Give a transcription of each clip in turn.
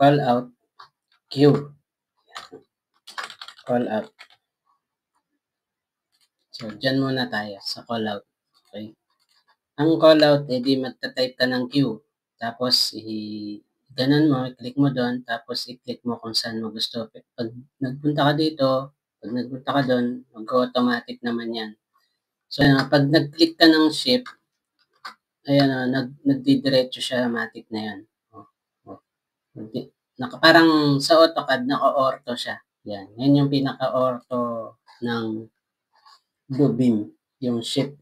call out, Q. Call out. So, dyan muna tayo sa call out. Okay. Ang call out, di magta-type ka ng Q. Tapos, ganun mo, i-click mo doon, tapos i-click mo kung saan mo gusto. Pag nagpunta ka dito, pag nagpunta ka doon, mag-automatic naman yan. So, pag nag-click ka ng shift, ayan, nagdidiretso siya, automatic na yan. Parang sa AutoCAD, naka-ortho siya. Yan. Yan yung pinaka-ortho ng Bluebeam, yung shift.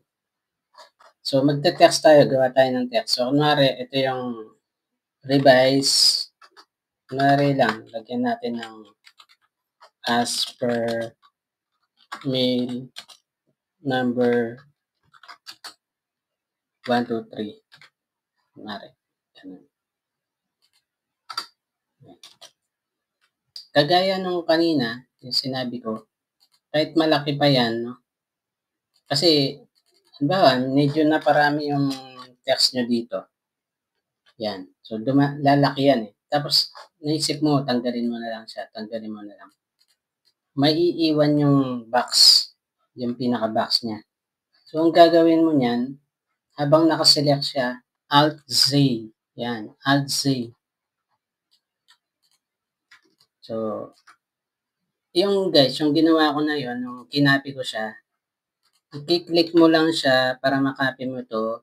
So, magte-text tayo, gawa tayo ng text. So, kunwari, ito yung revise. Kunwari lang, lagyan natin ng as per mail number 123. Kunwari, ganun. Kagaya nung kanina, yung sinabi ko, kahit malaki pa yan, no? Kasi, halimbawa, medyo naparami yung text nyo dito. Yan. So, lalaki yan eh. Tapos, naisip mo, tanggalin mo na lang siya. Tanggalin mo na lang. May iiwan yung box. Yung pinaka-box niya. So, ang gagawin mo niyan, habang nakaselect siya, Alt-Z. Yan. Alt-Z. So, yung guys, yung ginawa ko na yun, yung kinapi ko siya, i-click mo lang siya para makopy mo to.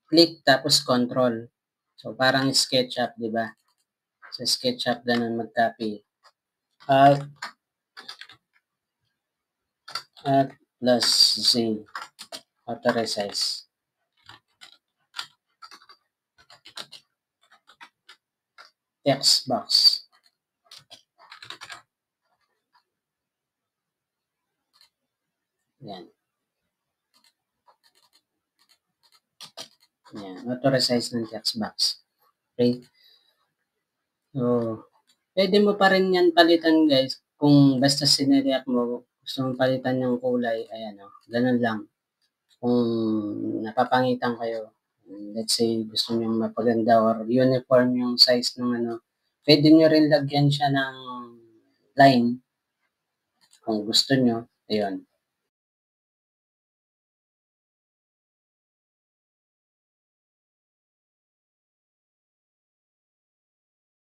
Click tapos control. So, parang SketchUp, di ba? Sa SketchUp, ganun mag-copy. Alt plus Z. Auto resize. Text box. Yan. Yan. Auto resize ng text box. Okay. So, pwede mo pa rin yan palitan guys. Kung basta sinelect mo, gusto mong palitan yung kulay, ayan o. Ganun lang. Kung napapangitan kayo, let's say gusto nyo mapaganda or uniform yung size ng ano, pwede nyo rin lagyan siya ng line kung gusto nyo. Ayun.